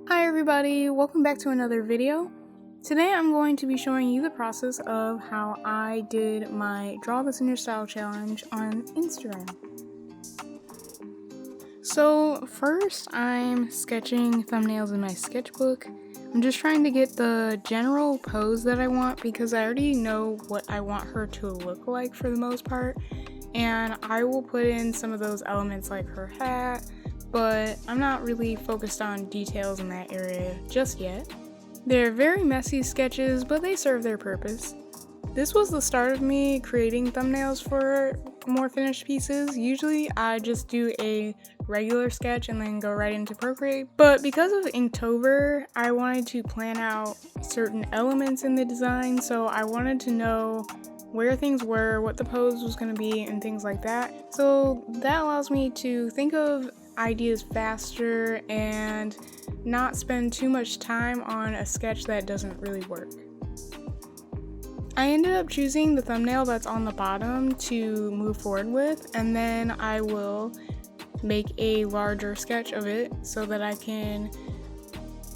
Hi everybody, welcome back to another video. Today I'm going to be showing you the process of how I did my Draw This in Your Style challenge on Instagram. So first I'm sketching thumbnails in my sketchbook. I'm just trying to get the general pose that I want because I already know what I want her to look like for the most part, and I will put in some of those elements like her hat, but I'm not really focused on details in that area just yet. They're very messy sketches, but they serve their purpose. This was the start of me creating thumbnails for more finished pieces. Usually I just do a regular sketch and then go right into Procreate, but because of Inktober, I wanted to plan out certain elements in the design, so I wanted to know where things were, what the pose was going to be, and things like that. So that allows me to think of ideas faster and not spend too much time on a sketch that doesn't really work. I ended up choosing the thumbnail that's on the bottom to move forward with, and then I will make a larger sketch of it so that I can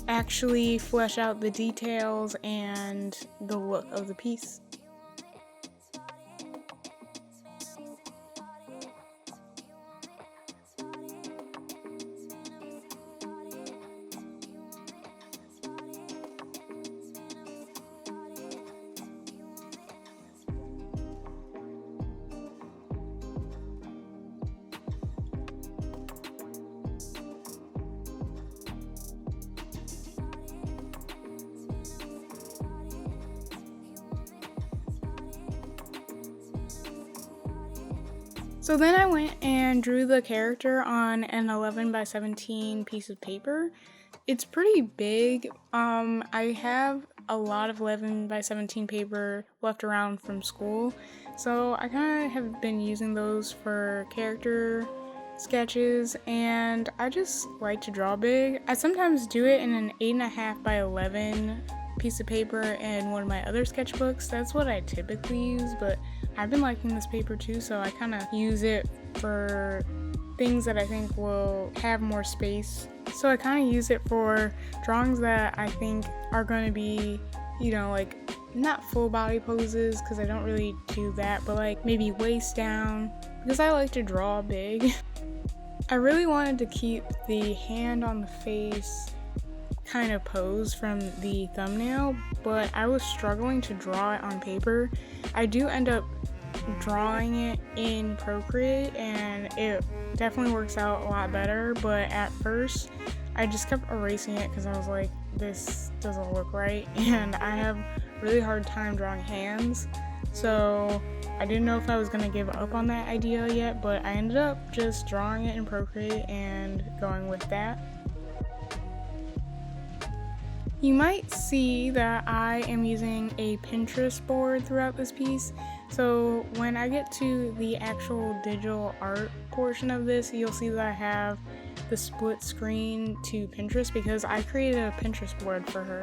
actually flesh out the details and the look of the piece. So then I went and drew the character on an 11 by 17 piece of paper. It's pretty big. I have a lot of 11 by 17 paper left around from school, so I kind of have been using those for character sketches, and I just like to draw big. I sometimes do it in an 8.5 by 11 piece of paper in one of my other sketchbooks. That's what I typically use, but I've been liking this paper too, so I kind of use it for things that I think will have more space. So I kind of use it for drawings that I think are going to be, like not full body poses, because I don't really do that, but like maybe waist down, because I like to draw big. I really wanted to keep the hand on the face kind of pose from the thumbnail, but I was struggling to draw it on paper. I do end up drawing it in Procreate and it definitely works out a lot better, but at first I just kept erasing it because I was like, this doesn't look right, and I have a really hard time drawing hands, so I didn't know if I was going to give up on that idea yet, but I ended up just drawing it in Procreate and going with that. You might see that I am using a Pinterest board throughout this piece, so when I get to the actual digital art portion of this, you'll see that I have the split screen to Pinterest because I created a Pinterest board for her.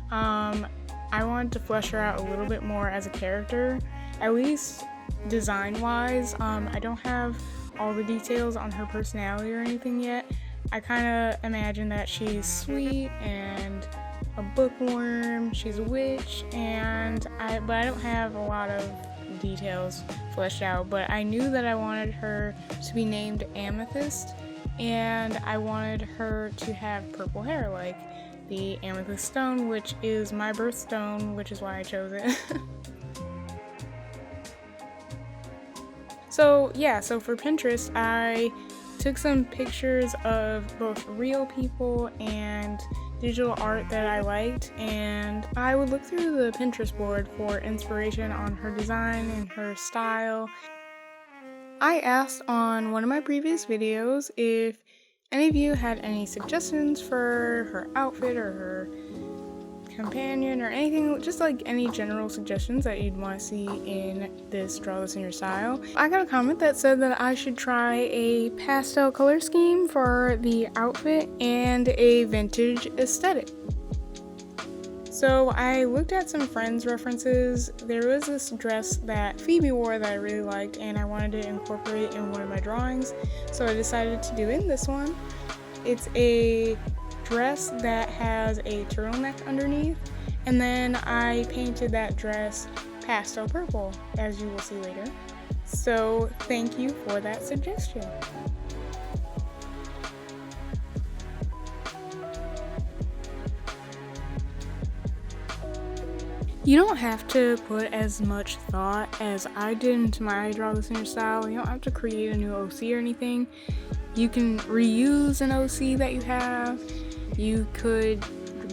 I wanted to flesh her out a little bit more as a character, at least design-wise. I don't have all the details on her personality or anything yet. I kind of imagine that she's sweet and a bookworm, she's a witch, but I don't have a lot of details fleshed out, but I knew that I wanted her to be named Amethyst, and I wanted her to have purple hair like the amethyst stone, which is my birthstone, which is why I chose it. So for Pinterest, I took some pictures of both real people and digital art that I liked, and I would look through the Pinterest board for inspiration on her design and her style. I asked on one of my previous videos if any of you had any suggestions for her outfit or her companion or anything, just like any general suggestions that you'd want to see in this Draw This in Your Style. I got a comment that said that I should try a pastel color scheme for the outfit and a vintage aesthetic. So I looked at some friends' references. There was this dress that Phoebe wore that I really liked, and I wanted to incorporate in one of my drawings, so I decided to do it in this one. It's a dress that has a turtleneck underneath, and then I painted that dress pastel purple, as you will see later. So thank you for that suggestion. You don't have to put as much thought as I did into my Draw This in Your Style. You don't have to create a new OC or anything. You can reuse an OC that you have. You could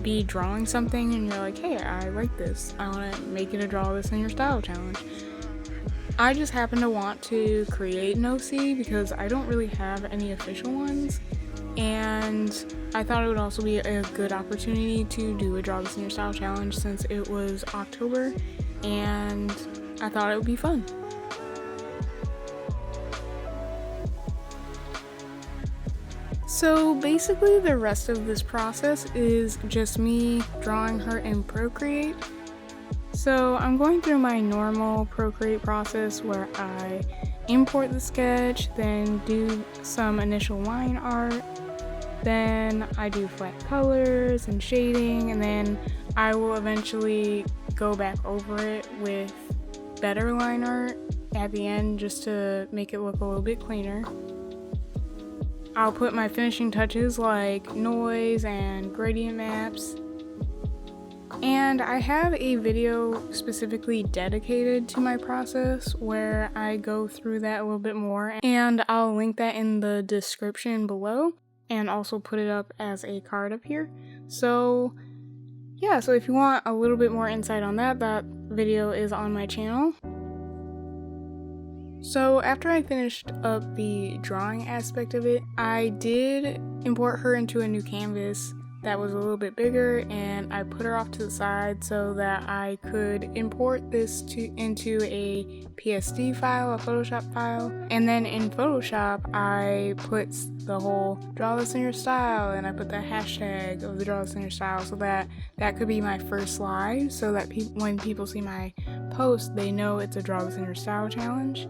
be drawing something and you're like, hey, I like this. I want to make it a Draw This in Your Style challenge. I just happen to want to create an OC because I don't really have any official ones. And I thought it would also be a good opportunity to do a Draw This in Your Style challenge since it was October, and I thought it would be fun. So basically the rest of this process is just me drawing her in Procreate. So I'm going through my normal Procreate process where I import the sketch, then do some initial line art, then I do flat colors and shading, and then I will eventually go back over it with better line art at the end just to make it look a little bit cleaner. I'll put my finishing touches like noise and gradient maps. And I have a video specifically dedicated to my process where I go through that a little bit more, and I'll link that in the description below and also put it up as a card up here. So yeah, so if you want a little bit more insight on that, that video is on my channel. So after I finished up the drawing aspect of it, I did import her into a new canvas that was a little bit bigger, and I put her off to the side so that I could import this into a PSD file, a Photoshop file. And then in Photoshop, I put the whole Draw This in Your Style, and I put the hashtag of the Draw This in Your Style so that that could be my first slide, so that when people see my post, they know it's a Draw This in Your Style challenge.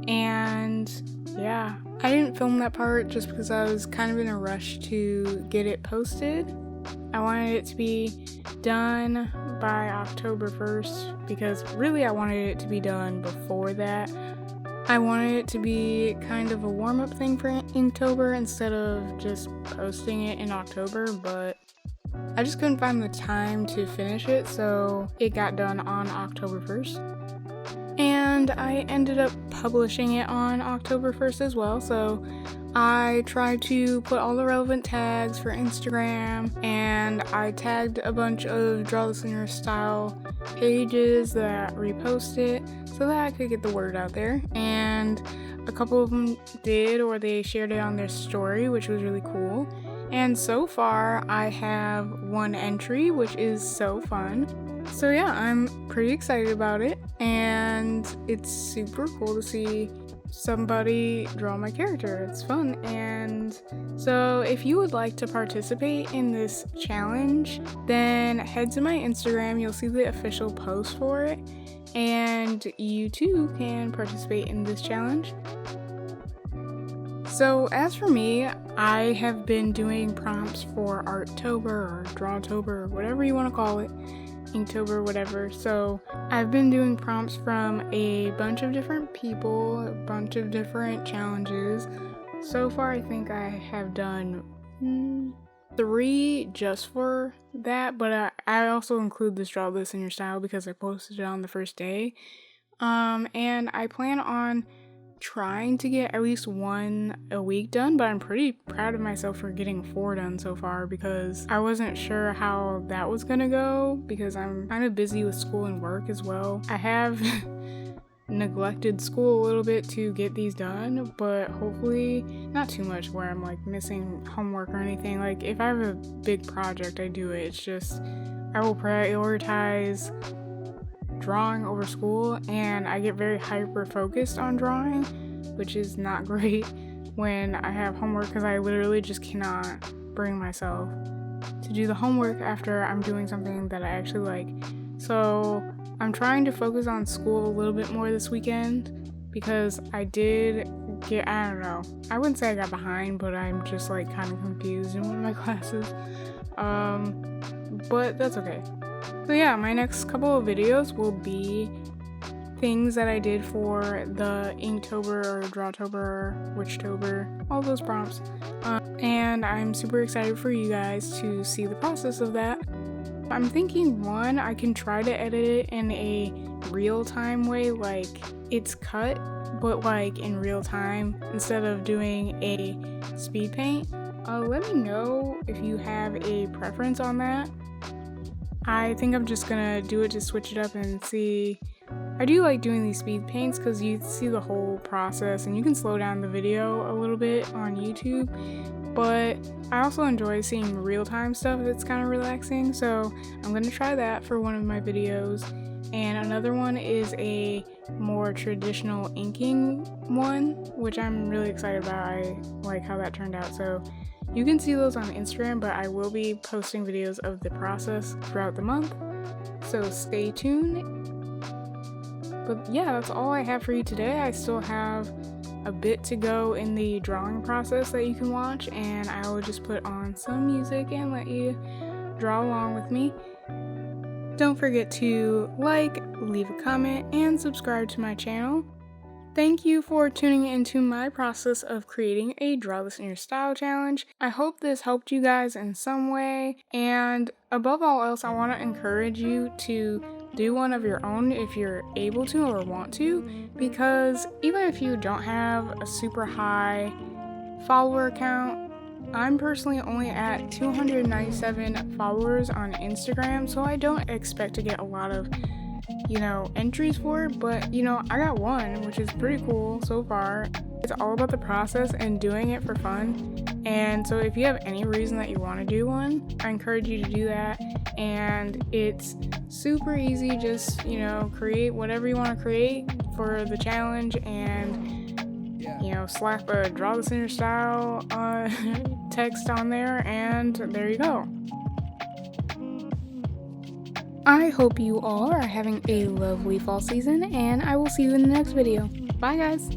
And yeah, I didn't film that part just because I was kind of in a rush to get it posted. I wanted it to be done by October 1st because really I wanted it to be done before that. I wanted it to be kind of a warm-up thing for Inktober instead of just posting it in October, but I just couldn't find the time to finish it, so it got done on October 1st. And I ended up publishing it on October 1st as well, so I tried to put all the relevant tags for Instagram, and I tagged a bunch of Draw This in Your Style pages that repost it so that I could get the word out there. And a couple of them did, or they shared it on their story, which was really cool. And so far I have one entry, which is so fun. So yeah, I'm pretty excited about it, and it's super cool to see somebody draw my character. It's fun. And so if you would like to participate in this challenge, then head to my Instagram. You'll see the official post for it, and you too can participate in this challenge. So as for me, I have been doing prompts for Arttober or Drawtober or whatever you want to call it, Inktober, whatever. So I've been doing prompts from a bunch of different people, a bunch of different challenges. So far I think I have done 3 just for that, but I also include this Draw This in Your Style because I posted it on the first day. And I plan on trying to get at least 1 a week done, but I'm pretty proud of myself for getting 4 done so far because I wasn't sure how that was gonna go because I'm kind of busy with school and work as well. I have neglected school a little bit to get these done, but hopefully not too much where I'm like missing homework or anything. Like if I have a big project, I do it. It's just I will prioritize drawing over school, and I get very hyper focused on drawing, which is not great when I have homework because I literally just cannot bring myself to do the homework after I'm doing something that I actually like. So I'm trying to focus on school a little bit more this weekend because I did I don't know. I wouldn't say I got behind, but I'm just like kind of confused in one of my classes. But that's okay. So yeah, my next couple of videos will be things that I did for the Inktober or Drawtober, Witchtober, all those prompts. And I'm super excited for you guys to see the process of that. I'm thinking one, I can try to edit it in a real-time way, like it's cut, but like in real time instead of doing a speed paint. Let me know if you have a preference on that. I think I'm just gonna do it to switch it up and see. I do like doing these speed paints because you see the whole process and you can slow down the video a little bit on YouTube, but I also enjoy seeing real-time stuff that's kind of relaxing, so I'm going to try that for one of my videos. And another one is a more traditional inking one, which I'm really excited about. I like how that turned out, so you can see those on Instagram, but I will be posting videos of the process throughout the month, so stay tuned. But yeah, that's all I have for you today. I still have a bit to go in the drawing process that you can watch, and I will just put on some music and let you draw along with me. Don't forget to like, leave a comment, and subscribe to my channel. Thank you for tuning into my process of creating a Draw This in Your Style challenge. I hope this helped you guys in some way, and above all else, I want to encourage you to do one of your own if you're able to or want to, because even if you don't have a super high follower count, I'm personally only at 297 followers on Instagram, so I don't expect to get a lot of entries for it, but I got one, which is pretty cool so far. It's all about the process and doing it for fun, and so if you have any reason that you want to do one, I encourage you to do that. And it's super easy, just create whatever you want to create for the challenge, and slap a Draw This in Your Style text on there, and there you go. I hope you all are having a lovely fall season, and I will see you in the next video. Bye guys!